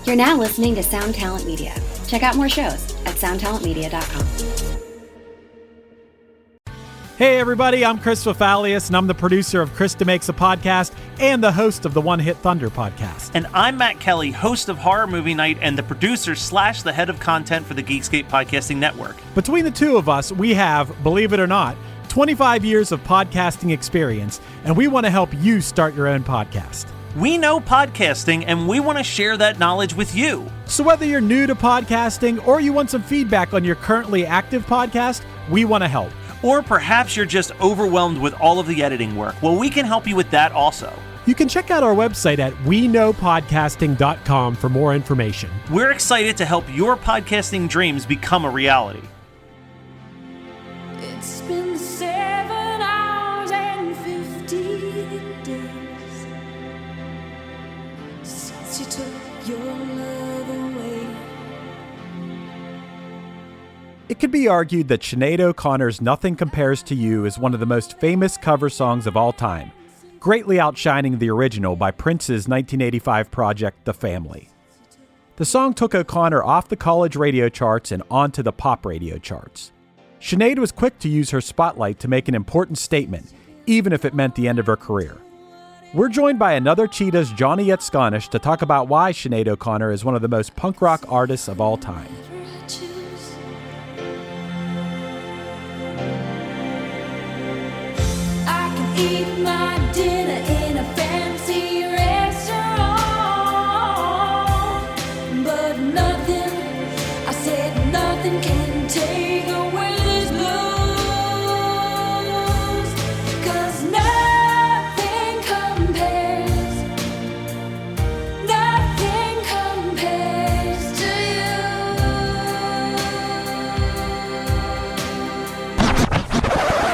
You're now listening to Sound Talent Media. Check out more shows at soundtalentmedia.com. Hey everybody, I'm Chris Fafalius, and I'm the producer of Krista Makes a Podcast and the host of the One Hit Thunder podcast. And I'm Matt Kelly, host of Horror Movie Night and the producer / the head of content for the Geekscape Podcasting Network. Between the two of us, we have, believe it or not, 25 years of podcasting experience, and we want to help you start your own podcast. We know podcasting, and we want to share that knowledge with you. So whether you're new to podcasting or you want some feedback on your currently active podcast, we want to help. Or perhaps you're just overwhelmed with all of the editing work. Well, we can help you with that also. You can check out our website at weknowpodcasting.com for more information. We're excited to help your podcasting dreams become a reality. It's been 7 hours and 50 days since you took your love away. It could be argued that Sinead O'Connor's Nothing Compares to You is one of the most famous cover songs of all time, greatly outshining the original by Prince's 1985 project, The Family. The song took O'Connor off the college radio charts and onto the pop radio charts. Sinead was quick to use her spotlight to make an important statement, even if it meant the end of her career. We're joined by another Cheetah's Johnny Yetsconish to talk about why Sinead O'Connor is one of the most punk rock artists of all time. Eat my dinner in a fancy restaurant, but nothing, I said nothing can take away this blues, 'cause nothing compares to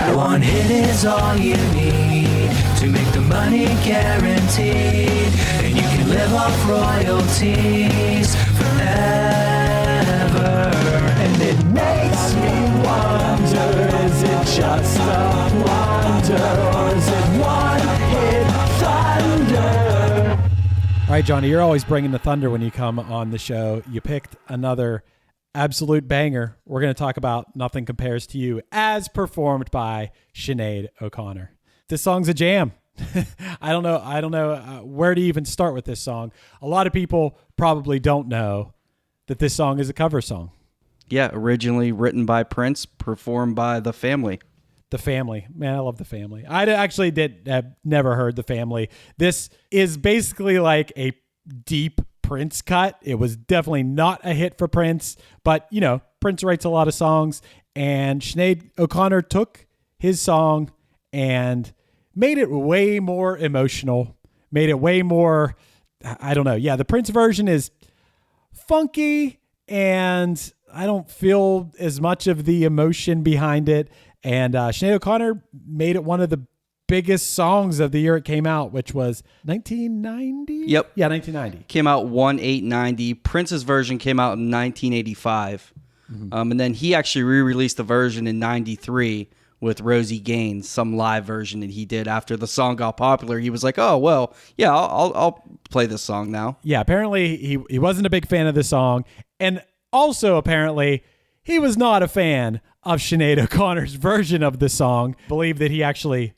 you. One hit is all you need to make the money guaranteed, and you can live off royalties forever. And it makes me wonder, is it just a wonder, or is it one hit thunder? All right, Johnny, you're always bringing the thunder when you come on the show. You picked another absolute banger. We're going to talk about Nothing Compares to You as performed by Sinead O'Connor. This song's a jam. I don't know where to even start with this song. A lot of people probably don't know that this song is a cover song. Yeah, originally written by Prince, performed by The Family. The Family. Man, I love The Family. I actually have never heard The Family. This is basically like a deep Prince cut. It was definitely not a hit for Prince, but you know, Prince writes a lot of songs, and Sinead O'Connor took his song and made it way more emotional, made it way more, I don't know. Yeah, the Prince version is funky, and I don't feel as much of the emotion behind it. And Sinead O'Connor made it one of the biggest songs of the year it came out, which was 1990? Yep. Yeah, 1990. Came out 1/8/90. Prince's version came out in 1985. Mm-hmm. And then he actually re-released the version in 93 with Rosie Gaines, some live version that he did after the song got popular. He was like, oh, well, yeah, I'll play this song now. Yeah, apparently he wasn't a big fan of the song. And also apparently he was not a fan of Sinead O'Connor's version of the song. Believed that he actually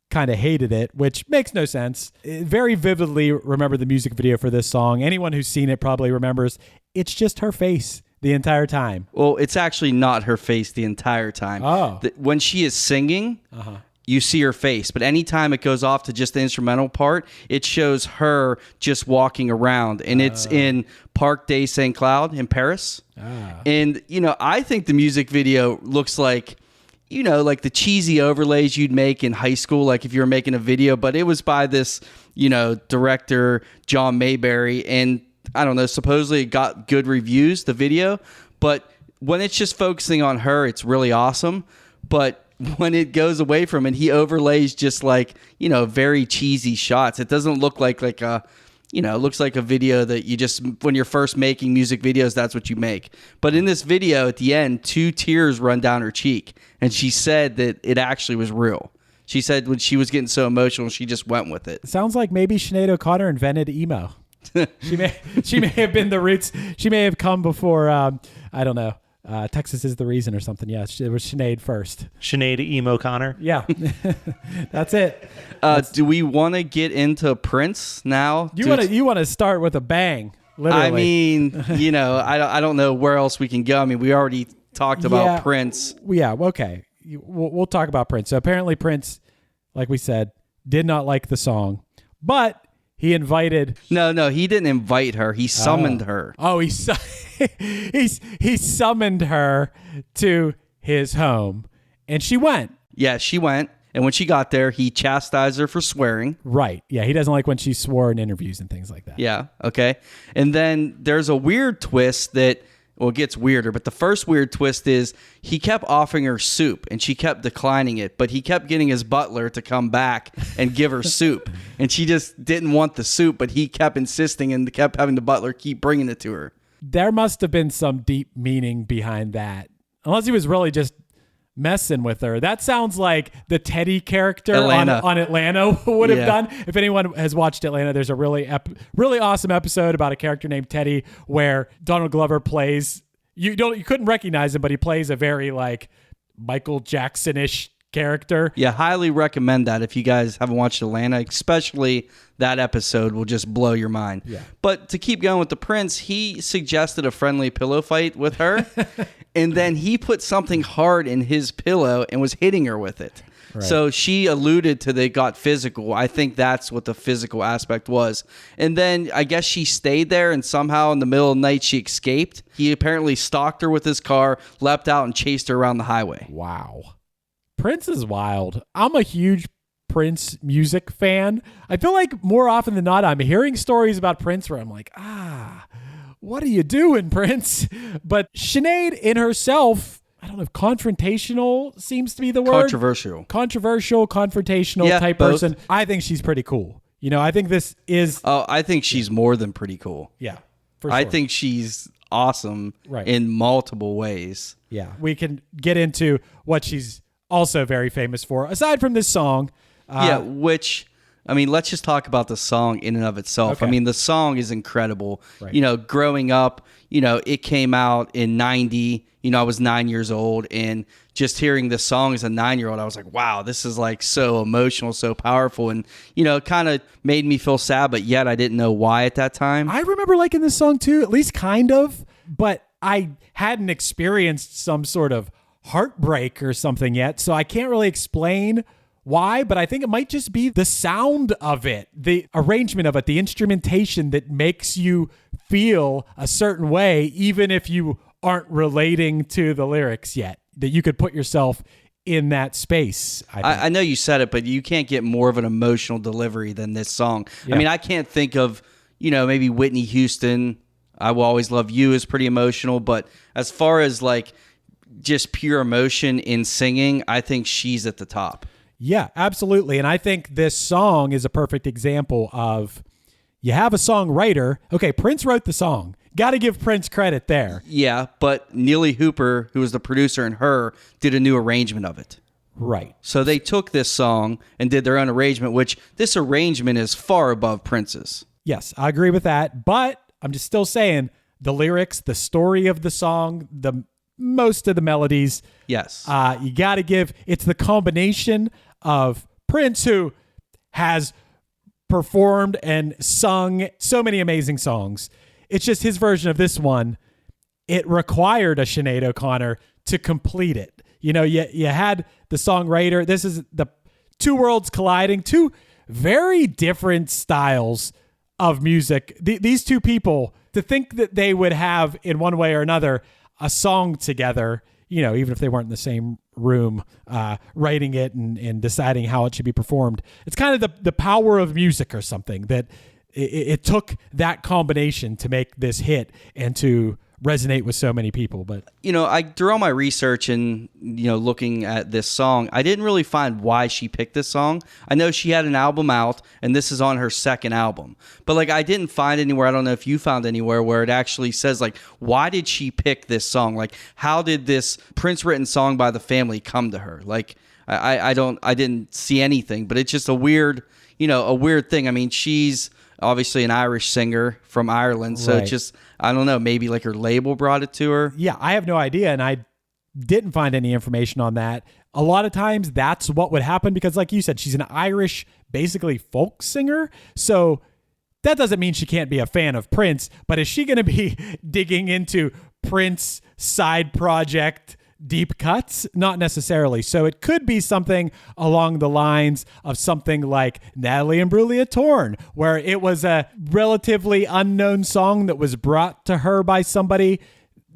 kind of hated it, which makes no sense. Very vividly remember the music video for this song. Anyone who's seen it probably remembers it's just her face the entire time. Well, it's actually not her face the entire time. Oh. When she is singing, you see her face. But anytime it goes off to just the instrumental part, it shows her just walking around. And it's in Parc des St. Cloud in Paris. And, you know, I think the music video looks like, you know, like the cheesy overlays you'd make in high school, like if you were making a video, but it was by this, you know, director, John Mayberry, and I don't know, supposedly it got good reviews, the video, but when it's just focusing on her, it's really awesome. But when it goes away from it, he overlays just like, you know, very cheesy shots. It doesn't look like a, you know, it looks like a video that you just, when you're first making music videos, that's what you make. But in this video, at the end, 2 tears run down her cheek. And she said that it actually was real. She said when she was getting so emotional, she just went with it. Sounds like maybe Sinead O'Connor invented emo. She may have been the roots. She may have come before, I don't know, Texas is the reason or something. Yeah, it was Sinead first. Sinead O'Connor. Yeah, that's it. Do we want to get into Prince now? You want to start with a bang, literally. I mean, I don't know where else we can go. I mean, we already talked about Prince. Yeah, okay. We'll talk about Prince. So apparently Prince, like we said, did not like the song, but he invited. No, he didn't invite her. He summoned her. Oh, he summoned her to his home, and she went. Yeah, she went. And when she got there, he chastised her for swearing. Right. Yeah, he doesn't like when she swore in interviews and things like that. Yeah, okay. And then there's a weird twist that, well, it gets weirder, but the first weird twist is he kept offering her soup, and she kept declining it, but he kept getting his butler to come back and give her soup. And she just didn't want the soup, but he kept insisting and kept having the butler keep bringing it to her. There must have been some deep meaning behind that. Unless he was really just messing with her. That sounds like the Teddy character on Atlanta would have done. If anyone has watched Atlanta, there's a really awesome episode about a character named Teddy where Donald Glover plays, you couldn't recognize him, but he plays a very like Michael Jackson-ish character. Yeah, highly recommend that if you guys haven't watched Atlanta, especially that episode will just blow your mind. Yeah. But to keep going with the Prince, he suggested a friendly pillow fight with her, and then he put something hard in his pillow and was hitting her with it. Right. So she alluded to they got physical. I think that's what the physical aspect was. And then I guess she stayed there, and somehow in the middle of the night she escaped. He apparently stalked her with his car, leapt out, and chased her around the highway. Wow. Prince is wild. I'm a huge Prince music fan. I feel like more often than not, I'm hearing stories about Prince where I'm like, what are you doing, Prince? But Sinead in herself, I don't know if confrontational seems to be the word. Controversial, confrontational type both. Person. I think she's pretty cool. I think this is. Oh, I think she's more than pretty cool. Yeah, for sure. I think she's awesome in multiple ways. Yeah, we can get into what she's also very famous for, aside from this song. Which, I mean, let's just talk about the song in and of itself. Okay. I mean, the song is incredible. Right. Growing up, it came out in 90. I was 9 years old, and just hearing this song as a 9-year-old, I was like, wow, this is like so emotional, so powerful. And, it kind of made me feel sad, but yet I didn't know why at that time. I remember liking this song too, at least kind of, but I hadn't experienced some sort of heartbreak or something yet, so I can't really explain why, but I think it might just be the sound of it, the arrangement of it, the instrumentation that makes you feel a certain way, even if you aren't relating to the lyrics yet, that you could put yourself in that space. I know you said it, but you can't get more of an emotional delivery than this song. Yeah. I mean, I can't think of, maybe Whitney Houston, I Will Always Love You is pretty emotional, but as far as like just pure emotion in singing, I think she's at the top. Yeah, absolutely. And I think this song is a perfect example of, you have a songwriter. Okay, Prince wrote the song. Got to give Prince credit there. Yeah, but Neely Hooper, who was the producer and her, did a new arrangement of it. Right. So they took this song and did their own arrangement, which this arrangement is far above Prince's. Yes, I agree with that. But I'm just still saying the lyrics, the story of the song, most of the melodies. Yes. You got to give, it's the combination of Prince, who has performed and sung so many amazing songs. It's just his version of this one. It required a Sinead O'Connor to complete it. You had the songwriter. This is the two worlds colliding, two very different styles of music. These two people, to think that they would have in one way or another a song together, even if they weren't in the same room writing it and deciding how it should be performed. It's kind of the power of music or something, that it took that combination to make this hit and to resonate with so many people. But through all my research and looking at this song, I didn't really find why she picked this song. I know she had an album out, and this is on her second album, but I didn't find anywhere, I don't know if you found anywhere, where it actually says why did she pick this song? How did this Prince written song by the family come to her? I didn't see anything, but it's just a weird thing. I mean, she's obviously an Irish singer from Ireland. So Right. it's just, I don't know, maybe like her label brought it to her. Yeah, I have no idea, and I didn't find any information on that. A lot of times that's what would happen because, like you said, she's an Irish, basically folk singer. So that doesn't mean she can't be a fan of Prince, but is she going to be digging into Prince side project deep cuts? Not necessarily. So it could be something along the lines of something like Natalie Imbruglia Torn, where it was a relatively unknown song that was brought to her by somebody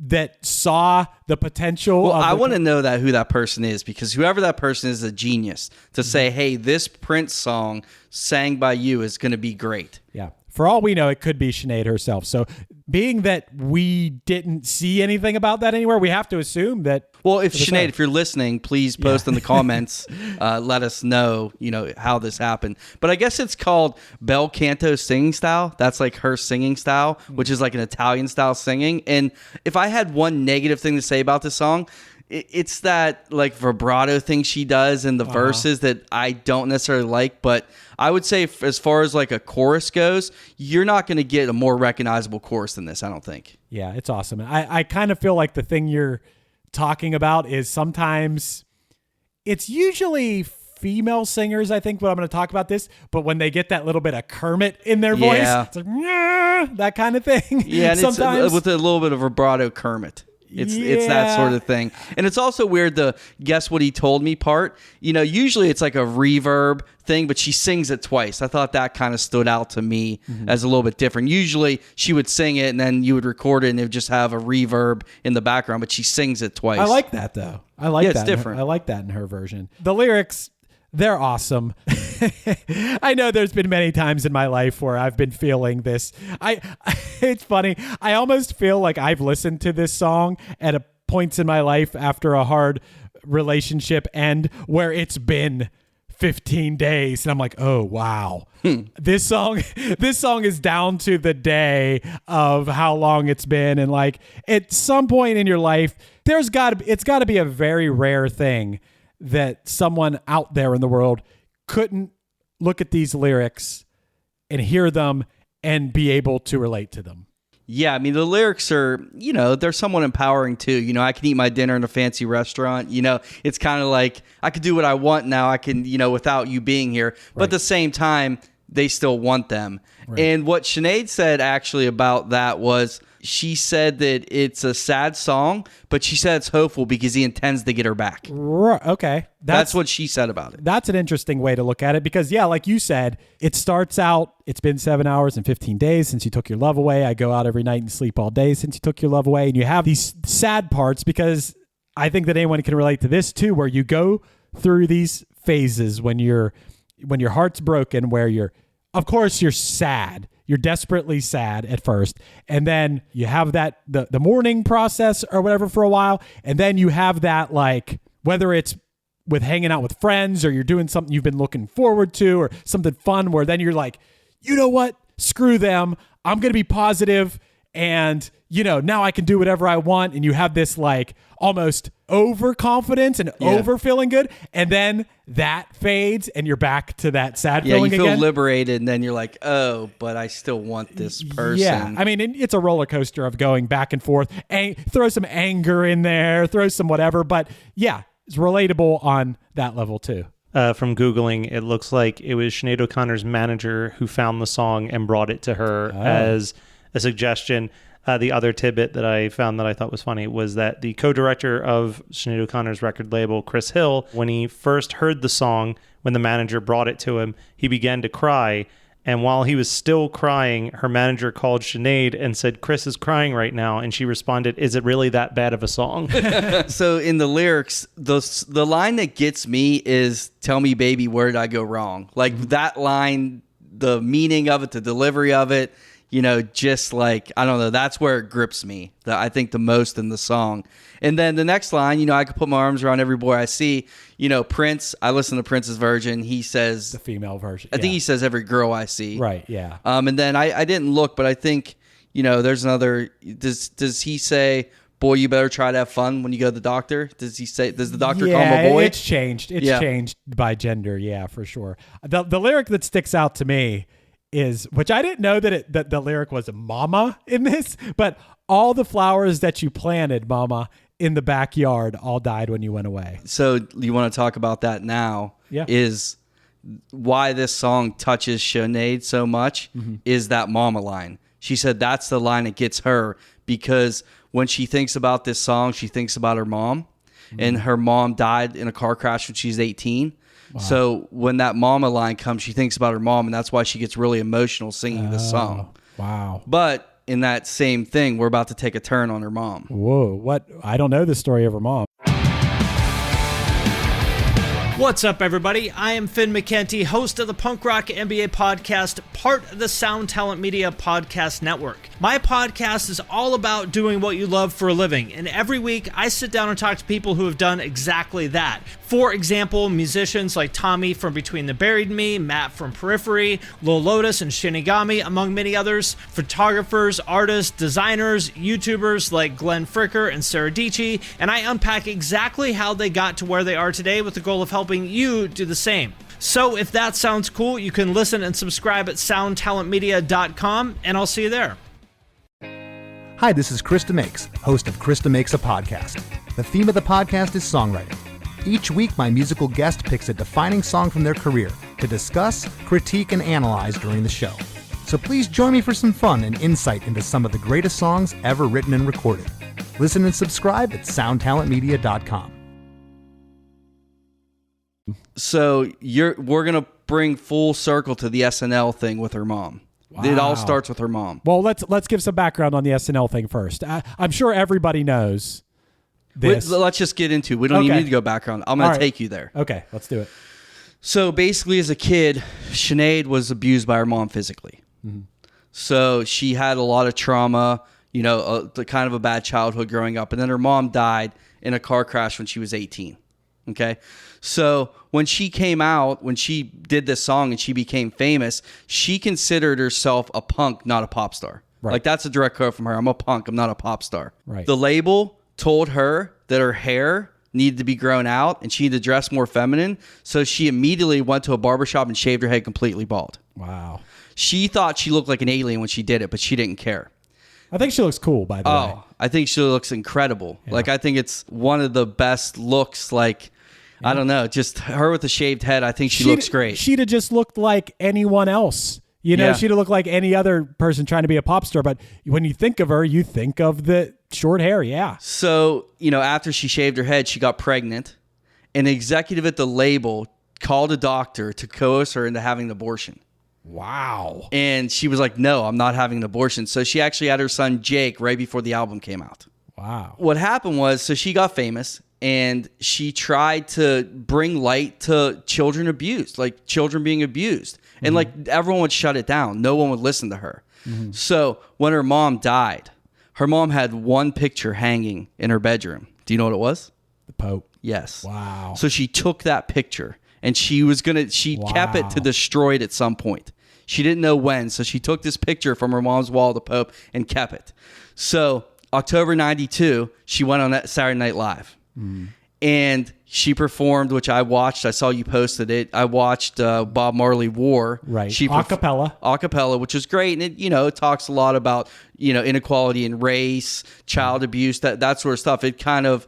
that saw the potential. Well, of I want to know who that person is, because whoever that person is a genius to say, hey, this Prince song sang by you is going to be great. Yeah. For all we know, it could be Sinead herself. So being that we didn't see anything about that anywhere, we have to assume that. Well, if Sinead, if you're listening, please post in the comments. Let us know, how this happened. But I guess it's called bel canto singing style. That's like her singing style, which is like an Italian style singing. And if I had one negative thing to say about this song, it's that like vibrato thing she does in the verses that I don't necessarily like. But I would say as far as like a chorus goes, you're not going to get a more recognizable chorus than this, I don't think. Yeah, it's awesome. I kind of feel like the thing you're talking about is sometimes it's usually female singers, I think, when I'm going to talk about this, but when they get that little bit of Kermit in their voice, it's like, "Nyah," that kind of thing. Yeah, and sometimes it's with a little bit of vibrato Kermit. It's that sort of thing. And it's also weird, the guess what he told me part. Usually it's like a reverb thing, but she sings it twice. I thought that kind of stood out to me as a little bit different. Usually she would sing it and then you would record it and it would just have a reverb in the background, but she sings it twice. I like that, though. I like that. It's different. I like that in her version. The lyrics, they're awesome. I know there's been many times in my life where I've been feeling this. It's funny. I almost feel like I've listened to this song at a points in my life after a hard relationship end where it's been 15 days and I'm like, oh wow. This song is down to the day of how long it's been, and like at some point in your life it's got to be a very rare thing that someone out there in the world couldn't look at these lyrics and hear them and be able to relate to them. Yeah, I mean, the lyrics are, they're somewhat empowering too. I can eat my dinner in a fancy restaurant. It's kind of like I could do what I want now. I can, without you being here. But at the same time, they still want them. Right. And what Sinead said actually about that was she said that it's a sad song, but she said it's hopeful because he intends to get her back. Okay. That's what she said about it. That's an interesting way to look at it because, yeah, like you said, it starts out, it's been 7 hours and 15 days since you took your love away. I go out every night and sleep all day since you took your love away. And you have these sad parts because I think that anyone can relate to this too, where you go through these phases when your heart's broken, where of course you're sad. You're desperately sad at first. And then you have that, the mourning process or whatever for a while. And then you have that, like, whether it's with hanging out with friends or you're doing something you've been looking forward to or something fun where then you're like, you know what? Screw them. I'm going to be positive. And, now I can do whatever I want. And you have this like almost overconfidence and over feeling good. And then that fades and you're back to that sad feeling again. Yeah, you feel liberated and then you're like, oh, but I still want this person. Yeah, I mean, it's a roller coaster of going back and forth. Throw some anger in there, throw some whatever. But yeah, it's relatable on that level too. From Googling, it looks like it was Sinead O'Connor's manager who found the song and brought it to her as a suggestion. The other tidbit that I found that I thought was funny was that the co-director of Sinead O'Connor's record label, Chris Hill, when he first heard the song, when the manager brought it to him, he began to cry. And while he was still crying, her manager called Sinead and said, Chris is crying right now. And she responded, is it really that bad of a song? So in the lyrics, the line that gets me is, tell me, baby, where did I go wrong? Like that line, the meaning of it, the delivery of it, just like, I don't know, that's where it grips me, I think the most in the song. And then the next line, I could put my arms around every boy I see. Prince, I listen to Prince's version. He says... The female version. I think he says every girl I see. Right, yeah. And then I didn't look, but I think, there's another... Does he say, boy, you better try to have fun when you go to the doctor? Does the doctor call him a boy? It's changed. It's changed by gender, yeah, for sure. The lyric that sticks out to me is, which I didn't know that the lyric was mama in this, but all the flowers that you planted, mama, in the backyard all died when you went away. So you want to talk about that now? Yeah. Is why this song touches Sinead so much is that mama line. She said that's the line that gets her, because when she thinks about this song, she thinks about her mom, and her mom died in a car crash when she was 18. Wow. So when that mama line comes, she thinks about her mom, and that's why she gets really emotional singing this song. Wow. But in that same thing, we're about to take a turn on her mom. Whoa. What? I don't know the story of her mom. What's up, everybody? I am Finn McKenty, host of the Punk Rock NBA podcast, part of the Sound Talent Media podcast network. My podcast is all about doing what you love for a living, and every week I sit down and talk to people who have done exactly that. For example, musicians like Tommy from Between the Buried and Me, Matt from Periphery, Lil Lotus and Shinigami, among many others, photographers, artists, designers, YouTubers like Glenn Fricker and Sarah Dici, and I unpack exactly how they got to where they are today with the goal of helping you do the same. So if that sounds cool, you can listen and subscribe at soundtalentmedia.com, and I'll see you there. Hi, this is Krista Makes, host of Krista Makes a Podcast. The theme of the podcast is songwriting. Each week, my musical guest picks a defining song from their career to discuss, critique, and analyze during the show. So please join me for some fun and insight into some of the greatest songs ever written and recorded. Listen and subscribe at soundtalentmedia.com. So we're gonna bring full circle to the SNL thing with her mom. Wow. It all starts with her mom. Well, let's give some background on the SNL thing first. I'm sure everybody knows this. Let's just get into it. We don't even need to go background. I'm gonna take you there. Okay, let's do it. So basically, as a kid, Sinead was abused by her mom physically. Mm-hmm. So she had a lot of trauma, the kind of a bad childhood growing up, and then her mom died in a car crash when she was 18. Okay. So when she came out, when she did this song and she became famous, she considered herself a punk, not a pop star. Right. Like, that's a direct quote from her. I'm a punk. I'm not a pop star. Right. The label told her that her hair needed to be grown out and she needed to dress more feminine. So she immediately went to a barbershop and shaved her head completely bald. Wow. She thought she looked like an alien when she did it, but she didn't care. I think she looks cool, by the way. Oh, I think she looks incredible. Yeah. Like, I think it's one of the best looks. Like, yeah. I don't know, just her with a shaved head. I think she looks great. She'd have just looked like anyone else. She'd have looked like any other person trying to be a pop star. But when you think of her, you think of the short hair. Yeah. So, after she shaved her head, she got pregnant. An executive at the label called a doctor to coerce her into having an abortion. Wow. And she was like, no, I'm not having an abortion. So she actually had her son Jake right before the album came out. Wow. What happened was, so she got famous and she tried to bring light to children abused, like children being abused. Mm-hmm. And like everyone would shut it down. No one would listen to her. Mm-hmm. So when her mom died, her mom had one picture hanging in her bedroom. Do you know what it was? The Pope. Yes. Wow. So she took that picture and she kept it to destroy it at some point. She didn't know when, so she took this picture from her mom's wall of the Pope and kept it. So October 92, she went on that Saturday Night Live. Mm. And she performed, which I watched. I saw you posted it. I watched Bob Marley War. Right. Acapella, which is great. And it talks a lot about, inequality in race, child abuse, that sort of stuff. It kind of,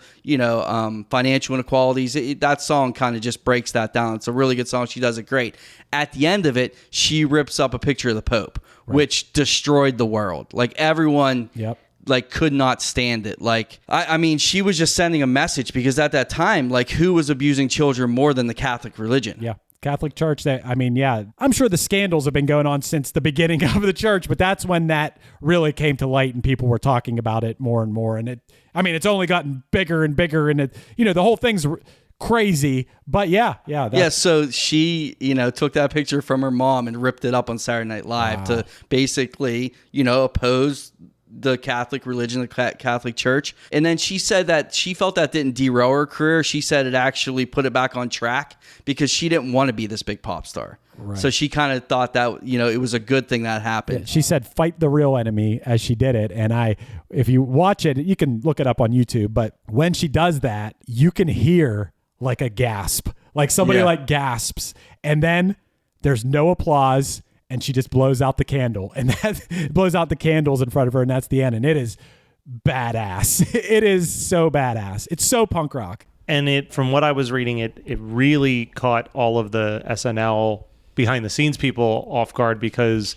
financial inequalities. That song kind of just breaks that down. It's a really good song. She does it great. At the end of it, she rips up a picture of the Pope, which destroyed the world. Like, everyone... Yep. Like, could not stand it. Like, I mean, she was just sending a message, because at that time, like, who was abusing children more than the Catholic religion? Yeah. Catholic Church. I'm sure the scandals have been going on since the beginning of the church, but that's when that really came to light and people were talking about it more and more. And it's only gotten bigger and bigger, and the whole thing's crazy, but yeah. So she, took that picture from her mom and ripped it up on Saturday Night Live to basically, oppose the Catholic religion, the Catholic Church. And then she said that she felt that didn't derail her career. She said it actually put it back on track, because she didn't want to be this big pop star. Right. So she kind of thought that, it was a good thing that happened. Yeah, she said, fight the real enemy, as she did it. And if you watch it, you can look it up on YouTube, but when she does that, you can hear like a gasp, like somebody like gasps, and then there's no applause. and she just blows out the candle, and that blows out the candles in front of her, and that's the end. And it is badass. It is so badass. It's so punk rock. And from what I was reading, it really caught all of the SNL behind the scenes people off guard because,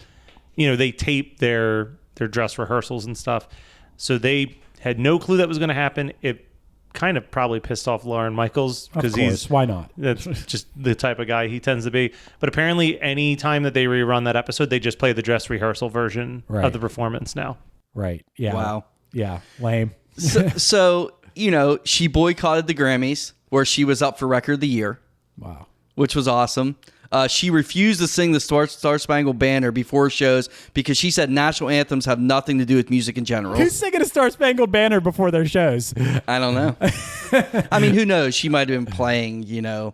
they tape their dress rehearsals and stuff. So they had no clue that was going to happen. It kind of probably pissed off Lorne Michaels because why not? That's just the type of guy he tends to be. But apparently any time that they rerun that episode, they just play the dress rehearsal version of the performance now. Right. Yeah. Wow. Yeah. Lame. So, she boycotted the Grammys where she was up for Record of the Year. Wow. Which was awesome. She refused to sing the Star Spangled Banner before shows because she said national anthems have nothing to do with music in general. Who's singing a Star Spangled Banner before their shows? I don't know. I mean, who knows? She might have been playing,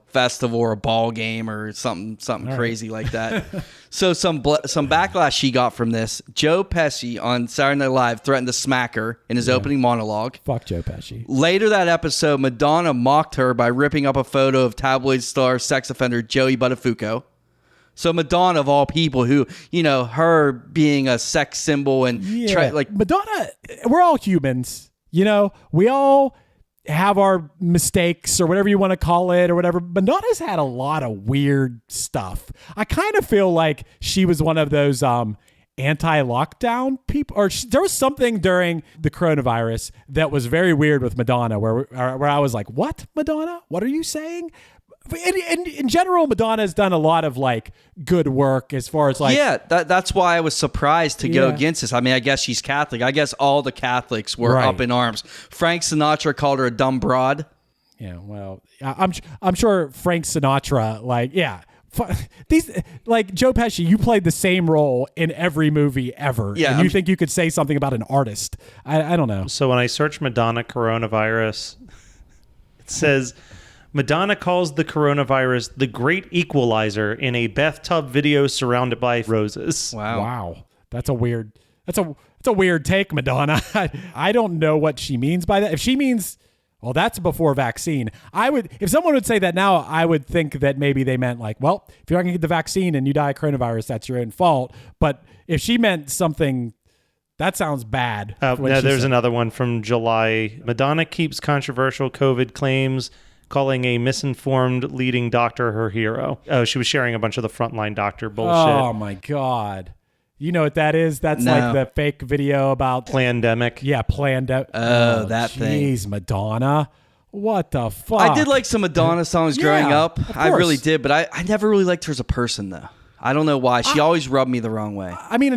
festival or a ball game or something crazy like that. So some backlash she got from this. Joe Pesci on Saturday Night Live threatened to smack her in his opening monologue. Fuck Joe Pesci. Later that episode, Madonna mocked her by ripping up a photo of tabloid star sex offender Joey Buttafuoco. So Madonna, of all people, who, her being a sex symbol and Madonna, we're all humans. We all have our mistakes or whatever you want to call it or whatever. Madonna's had a lot of weird stuff. I kind of feel like she was one of those anti-lockdown people, or there was something during the coronavirus that was very weird with Madonna where I was like, what, Madonna? What are you saying? In general, Madonna has done a lot of good work as far as that's why I was surprised to go against this. I mean, I guess she's Catholic. I guess all the Catholics were up in arms. Frank Sinatra called her a dumb broad. Yeah, well, I'm sure Frank Sinatra, these Joe Pesci, you played the same role in every movie ever. Yeah, and you think you could say something about an artist? I don't know. So when I search Madonna coronavirus, it says Madonna calls the coronavirus the great equalizer in a bathtub video surrounded by roses. Wow. That's a weird take, Madonna. I don't know what she means by that. If she means, well, that's before vaccine. If someone would say that now, I would think that maybe they meant if you're not going to get the vaccine and you die of coronavirus, that's your own fault. But if she meant something, that sounds bad. There's another one from July. Madonna keeps controversial COVID claims, calling a misinformed leading doctor her hero. Oh, she was sharing a bunch of the frontline doctor bullshit. Oh, my God. You know what that is? That's the fake video about... Plandemic. Yeah, Plandemic. Oh, that thing. Jeez, Madonna. What the fuck? I did like some Madonna songs growing up. I really did, but I never really liked her as a person, though. I don't know why. She always rubbed me the wrong way. I mean,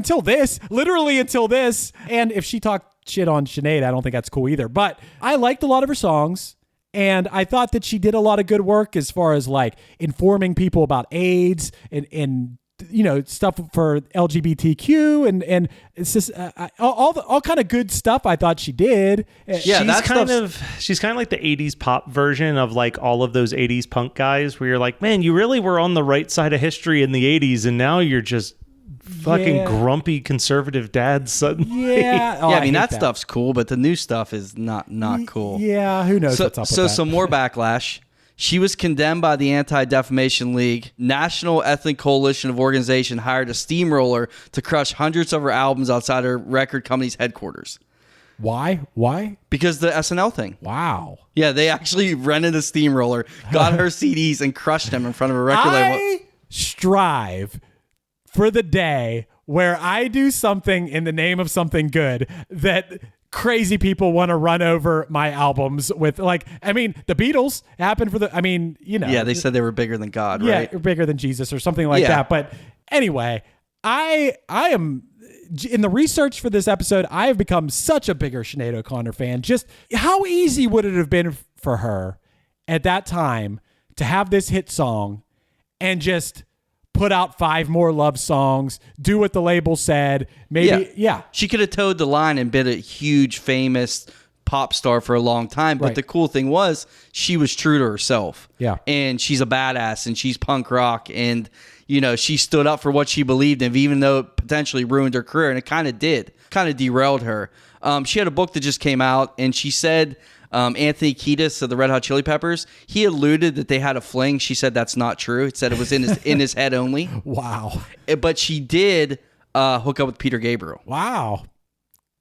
literally until this. And if she talked shit on Sinead, I don't think that's cool either. But I liked a lot of her songs. And I thought that she did a lot of good work as far as informing people about AIDS and stuff for LGBTQ and it's just all kind of good stuff I thought she did. Yeah, she's kind of like the 80s pop version of all of those 80s punk guys where you're like, man, you really were on the right side of history in the 80s and now you're just fucking grumpy conservative dads suddenly. Yeah. I mean that stuff's cool, but the new stuff is not cool. Yeah, who knows what's up with that. So some more backlash. She was condemned by the Anti-Defamation League. National Ethnic Coalition of Organization hired a steamroller to crush hundreds of her albums outside her record company's headquarters. Why? Because the SNL thing. Wow. Yeah, they actually rented a steamroller, got her CDs, and crushed them in front of a record label. I strive for the day where I do something in the name of something good that crazy people want to run over my albums with. The Beatles happened for Yeah, they said they were bigger than God, right? Yeah, bigger than Jesus or something like that. But anyway, I am... In the research for this episode, I have become such a bigger Sinead O'Connor fan. Just how easy would it have been for her at that time to have this hit song and just put out 5 more love songs, do what the label said. Maybe, yeah. She could have towed the line and been a huge, famous pop star for a long time. But the cool thing was she was true to herself. Yeah. And she's a badass and she's punk rock. And, she stood up for what she believed in, even though it potentially ruined her career. And it kind of derailed her. She had a book that just came out and she said Anthony Kiedis of the Red Hot Chili Peppers, he alluded that they had a fling. She said that's not true. It said it was in his head only. Wow. But she did hook up with Peter Gabriel. Wow.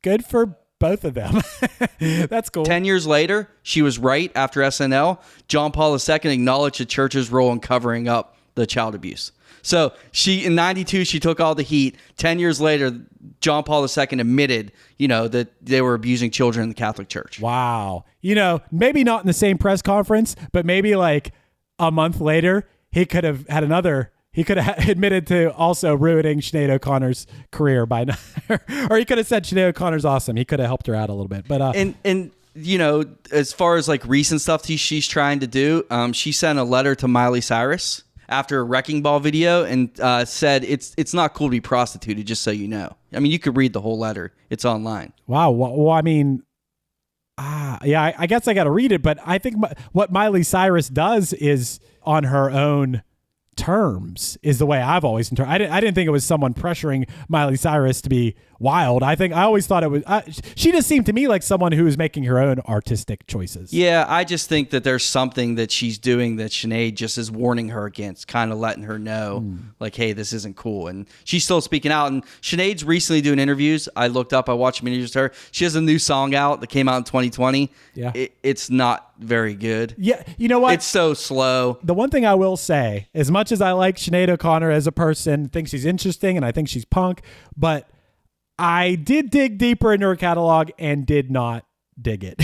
Good for both of them. That's cool. 10 years later, she was right after SNL. John Paul II acknowledged the church's role in covering up the child abuse. So in 92, she took all the heat. 10 years later, John Paul II admitted, that they were abusing children in the Catholic Church. Wow. Maybe not in the same press conference, but maybe like a month later, he could have admitted to also ruining Sinead O'Connor's career by now. Or he could have said Sinead O'Connor's awesome. He could have helped her out a little bit. But as far as like recent stuff she's trying to do, she sent a letter to Miley Cyrus after a Wrecking Ball video and said it's not cool to be prostituted, just so you know. I mean, you could read the whole letter. It's online. Wow. Well, I mean, I guess I got to read it, but I think what Miley Cyrus does is on her own terms is the way I've always interpreted. I didn't think it was someone pressuring Miley Cyrus to be wild. I always thought it was she just seemed to me like someone who was making her own artistic choices. Yeah, I just think that there's something that she's doing that Sinead just is warning her against, kind of letting her know like, hey, this isn't cool. And she's still speaking out. And Sinead's recently doing interviews. I watched some interviews with her. She has a new song out that came out in 2020. Yeah. It's not very good. Yeah, you know what? It's so slow. The one thing I will say, as much as I like Sinead O'Connor as a person, think she's interesting and I think she's punk, but I did dig deeper into her catalog and did not dig it.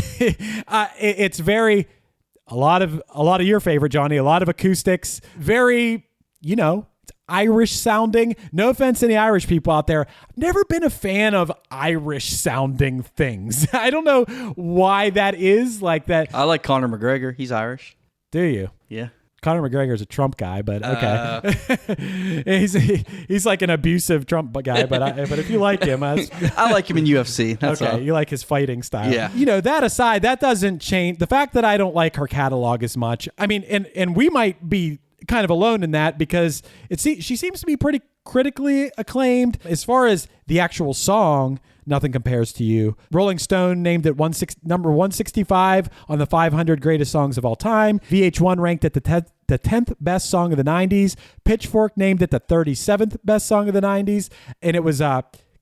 It's very a lot of your favorite, Johnny. A lot of acoustics, very it's Irish sounding. No offense to any Irish people out there. I've never been a fan of Irish sounding things. I don't know why that is like that. I like Conor McGregor. He's Irish. Do you? Yeah. Conor McGregor's a Trump guy, but okay. He's like an abusive Trump guy, but if you like him, I like him in UFC. That's okay. all. You like his fighting style. Yeah. That aside, that doesn't change the fact that I don't like her catalog as much. I mean, and we might be kind of alone in that because she seems to be pretty critically acclaimed. As far as the actual song, Nothing Compares to You, Rolling Stone named it number 165 on the 500 greatest songs of all time. VH1 ranked it the 10th best song of the 90s. Pitchfork named it the 37th best song of the 90s. And it was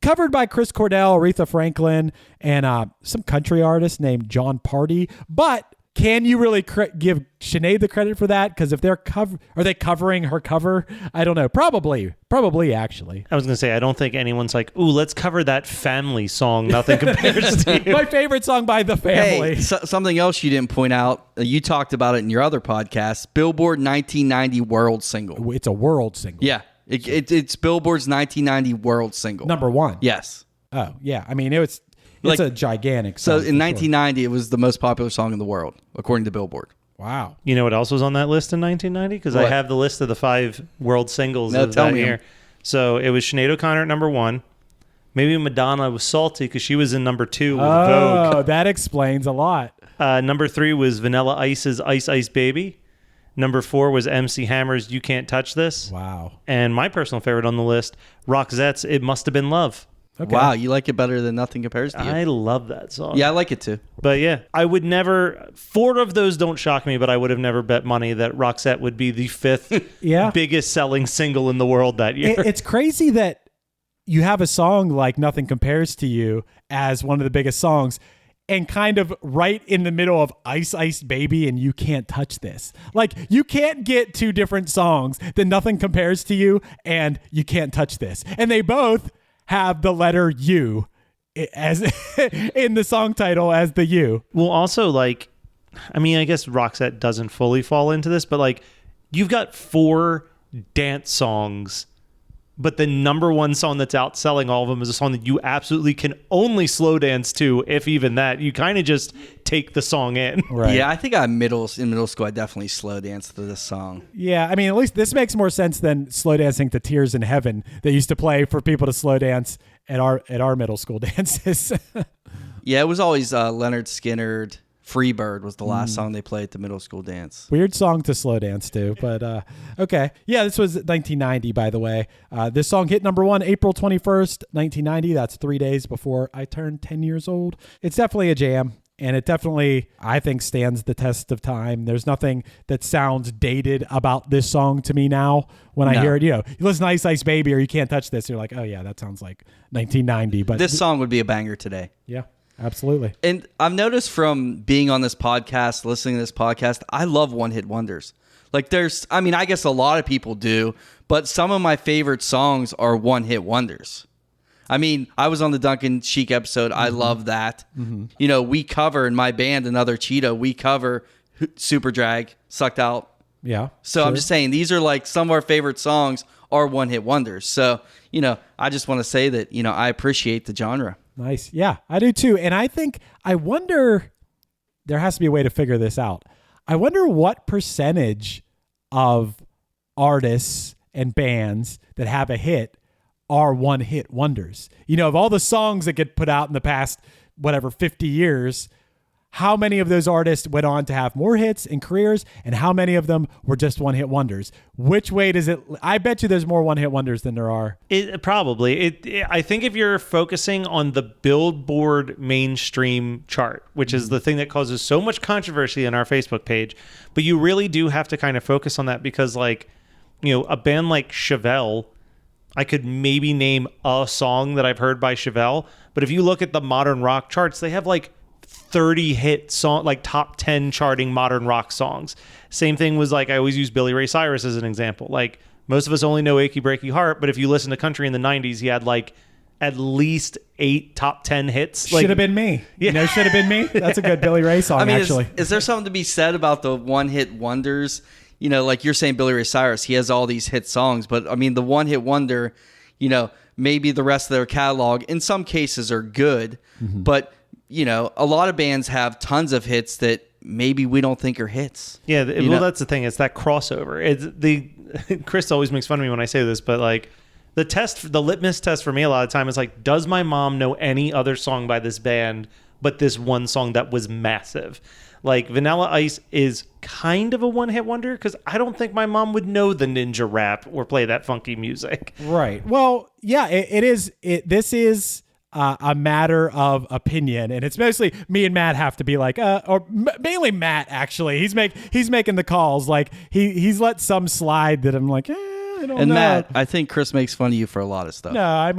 covered by Chris Cornell, Aretha Franklin, and some country artist named John Party. But can you really give Sinead the credit for that? Because if are they covering her cover? I don't know. Probably actually. I was going to say, I don't think anyone's like, ooh, let's cover that family song, Nothing Compares to You. My favorite song by The Family. Hey, something else you didn't point out, you talked about it in your other podcast, Billboard 1990 World Single. It's a world single. Yeah. It's Billboard's 1990 World Single. Number one. Yes. Oh, yeah. I mean, it's a gigantic song. So in 1990, it was the most popular song in the world, according to Billboard. Wow. You know what else was on that list in 1990? Because I have the list of the 5 world singles of that year. So it was Sinead O'Connor at number 1. Maybe Madonna was salty because she was in number 2 with Vogue. Oh, that explains a lot. Number 3 was Vanilla Ice's Ice Ice Baby. Number 4 was MC Hammer's You Can't Touch This. Wow. And my personal favorite on the list, Roxette's It Must Have Been Love. Okay. Wow, you like it better than Nothing Compares to You. I love that song. Yeah, I like it too. But yeah, I would never, 4 of those don't shock me, but I would have never bet money that Roxette would be the 5th biggest selling single in the world that year. It's crazy that you have a song like Nothing Compares to You as one of the biggest songs and kind of right in the middle of Ice Ice Baby and You Can't Touch This. Like, you can't get 2 different songs than Nothing Compares to You and You Can't Touch This. And they both have the letter U as in the song title as the U. Well, also, I guess Roxette doesn't fully fall into this, but you've got 4 dance songs, but the number 1 song that's outselling all of them is a song that you absolutely can only slow dance to, if even that. You kind of just take the song in. Right. Yeah, I think in middle school, I definitely slow danced to this song. Yeah, I mean, at least this makes more sense than slow dancing to Tears in Heaven that used to play for people to slow dance at our middle school dances. Yeah, it was always Leonard Skinner. Freebird was the last song they played at the middle school dance. Weird song to slow dance to, but okay. Yeah, this was 1990, by the way. This song hit number 1 April 21st, 1990. That's 3 days before I turned 10 years old. It's definitely a jam. and it definitely, I think, stands the test of time. There's nothing that sounds dated about this song to me now when I hear it. You listen to Ice Ice Baby or You Can't Touch This, you're like, oh yeah, that sounds like 1990. But this song would be a banger today. Yeah, absolutely. And I've noticed from being on this podcast, listening to this podcast, I love one-hit wonders. Like I guess a lot of people do, but some of my favorite songs are one-hit wonders. I mean, I was on the Duncan Sheik episode. I love that. We cover in my band, another Cheetah, we cover Super Drag, Sucked Out. Yeah. So I'm just saying, these are like some of our favorite songs are one-hit wonders. So, I just want to say that, I appreciate the genre. Nice. Yeah, I do too. And I wonder, there has to be a way to figure this out. I wonder what percentage of artists and bands that have a hit are one-hit wonders. Of all the songs that get put out in the past, 50 years, how many of those artists went on to have more hits in careers, and how many of them were just one-hit wonders? Which way does it... I bet you there's more one-hit wonders than there are. Probably. I think if you're focusing on the Billboard mainstream chart, which is the thing that causes so much controversy on our Facebook page, but you really do have to kind of focus on that because, a band like Chevelle, I could maybe name a song that I've heard by Chevelle, but if you look at the modern rock charts, they have 30 hit song, top 10 charting modern rock songs. Same thing was I always use Billy Ray Cyrus as an example. Most of us only know Achy Breaky Heart, but if you listen to country in the 90s, he had at least 8 top 10 hits. Should have been me. Yeah. Should have been me. That's a good Billy Ray song, actually. Is there something to be said about the one-hit wonders? Like you're saying, Billy Ray Cyrus, he has all these hit songs, but the one-hit wonder, maybe the rest of their catalog in some cases are good, but a lot of bands have tons of hits that maybe we don't think are hits. Yeah, that's the thing. It's that crossover. Chris always makes fun of me when I say this, but the litmus test for me a lot of the time is does my mom know any other song by this band but this one song that was massive? Vanilla Ice is kind of a one-hit wonder because I don't think my mom would know the ninja rap or play that funky music. Right. Well, yeah, it is. This is a matter of opinion, and it's mostly me and Matt have to be mainly Matt actually. He's making the calls. He's let some slide that I'm like, I don't know. Matt, I think Chris makes fun of you for a lot of stuff. No,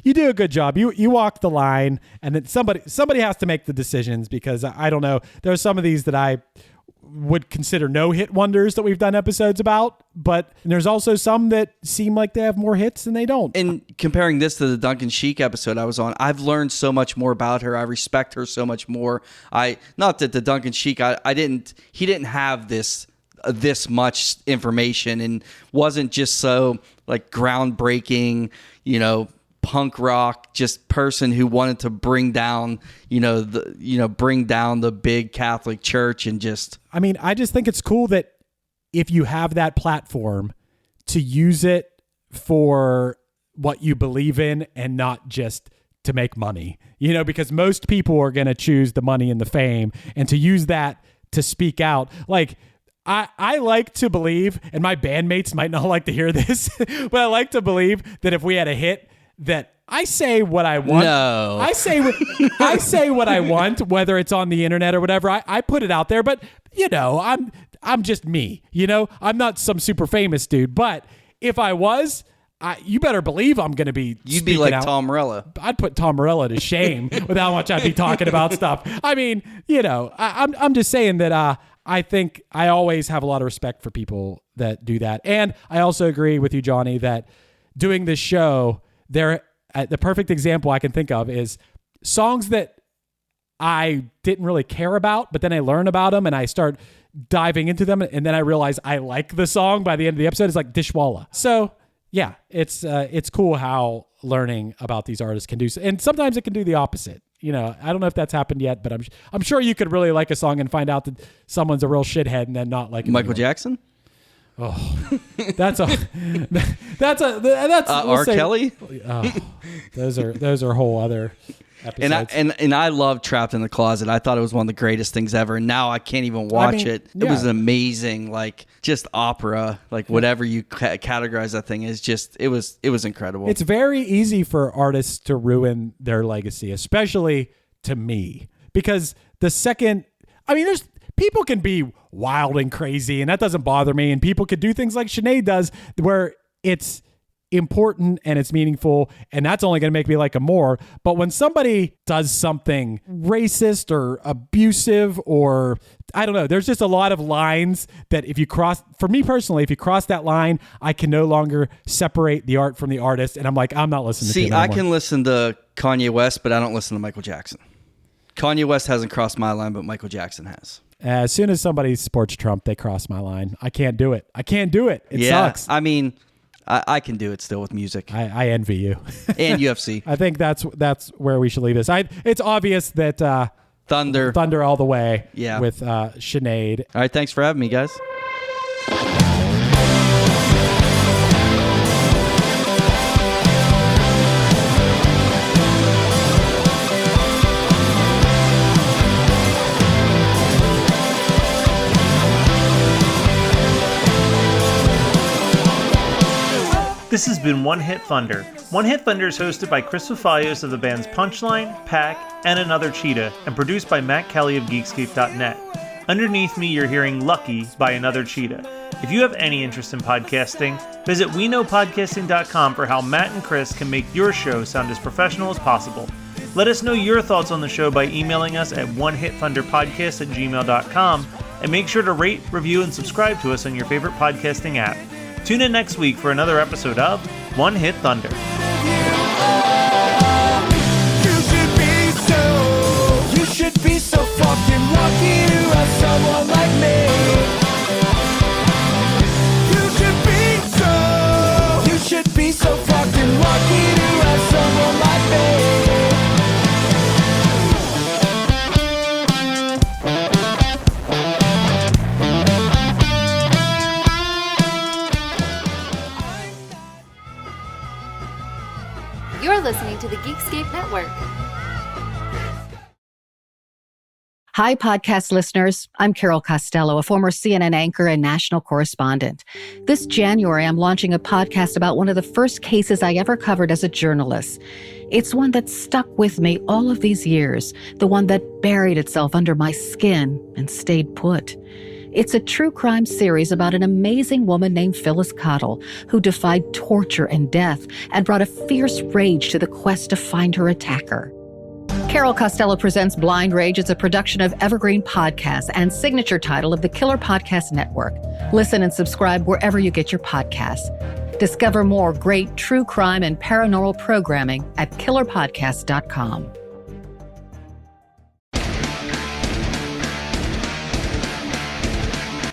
you do a good job. You walk the line, and then somebody has to make the decisions because I don't know. There are some of these that I would consider no-hit wonders that we've done episodes about, but there's also some that seem like they have more hits than they don't. And comparing this to the Duncan Sheik episode I was on, I've learned so much more about her. I respect her so much more. Not that the Duncan Sheik, he didn't have this much information and wasn't just so groundbreaking, punk rock just person who wanted to bring down the big Catholic Church and just... I just think it's cool that if you have that platform to use it for what you believe in and not just to make money, because most people are going to choose the money and the fame, and to use that to speak out. I like to believe, and my bandmates might not like to hear this, but I like to believe that if we had a hit, that I say what I want. No. I say what I want, whether it's on the internet or whatever. I put it out there, but I'm just me. I'm not some super famous dude. But if I was, you better believe I'm going to be. You'd be like out. Tom Morello. I'd put Tom Morello to shame with how much I'd be talking about stuff. I'm just saying that. I think I always have a lot of respect for people that do that. And I also agree with you, Johnny, that doing this show, the perfect example I can think of is songs that I didn't really care about, but then I learn about them and I start diving into them, and then I realize I like the song by the end of the episode. It's like Dishwalla. So yeah, it's cool how learning about these artists can do, and sometimes it can do the opposite. I don't know if that's happened yet, but I'm sure you could really like a song and find out that someone's a real shithead and then not like it Michael anymore. Jackson. Oh, that's R. Kelly. Oh, those are whole other episodes. And I love Trapped in the Closet. I thought it was one of the greatest things ever, and now I can't even watch it. It was an amazing, just opera, whatever you categorize that thing is. Just it was incredible. It's very easy for artists to ruin their legacy, especially to me, because the second, I mean, people can be wild and crazy, and that doesn't bother me. And people could do things like Sinead does, where it's important and it's meaningful, and that's only going to make me like them more. But when somebody does something racist or abusive, or I don't know, there's just a lot of lines that if you cross, for me personally, if you cross that line, I can no longer separate the art from the artist, and I'm like, I'm not listening to it anymore. I can listen to Kanye West, but I don't listen to Michael Jackson. Kanye West hasn't crossed my line, but Michael Jackson has. As soon as somebody supports Trump, they cross my line. I can't do it. It sucks. I mean, I can do it still with music. I envy you. And UFC. I think that's where we should leave this. It's obvious that Thunder all the way. Yeah. With Sinead. All right, thanks for having me, guys. This has been One Hit Thunder. One Hit Thunder is hosted by Chris Fafalios of the bands Punchline, Pack, and Another Cheetah, and produced by Matt Kelly of Geekscape.net. Underneath me, you're hearing Lucky by Another Cheetah. If you have any interest in podcasting, visit WeKnowPodcasting.com for how Matt and Chris can make your show sound as professional as possible. Let us know your thoughts on the show by emailing us at onehitthunderpodcast@gmail.com, and make sure to rate, review, and subscribe to us on your favorite podcasting app. Tune in next week for another episode of One Hit Thunder. You should be so fucking lucky to have someone like me. You should be so fucking lucky to have someone like me. You're listening to the Geekscape Network. Hi, podcast listeners. I'm Carol Costello, a former CNN anchor and national correspondent. This January, I'm launching a podcast about one of the first cases I ever covered as a journalist. It's one that stuck with me all of these years, the one that buried itself under my skin and stayed put. It's a true crime series about an amazing woman named Phyllis Cottle, who defied torture and death and brought a fierce rage to the quest to find her attacker. Carol Costello Presents Blind Rage is a production of Evergreen Podcasts and signature title of the Killer Podcast Network. Listen and subscribe wherever you get your podcasts. Discover more great true crime and paranormal programming at killerpodcast.com.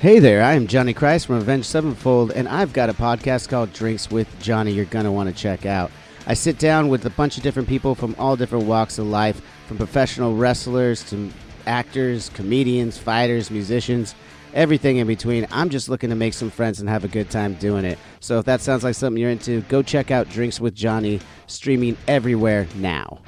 Hey there, I am Johnny Christ from Avenged Sevenfold, and I've got a podcast called Drinks with Johnny you're going to want to check out. I sit down with a bunch of different people from all different walks of life, from professional wrestlers to actors, comedians, fighters, musicians, everything in between. I'm just looking to make some friends and have a good time doing it. So if that sounds like something you're into, go check out Drinks with Johnny, streaming everywhere now.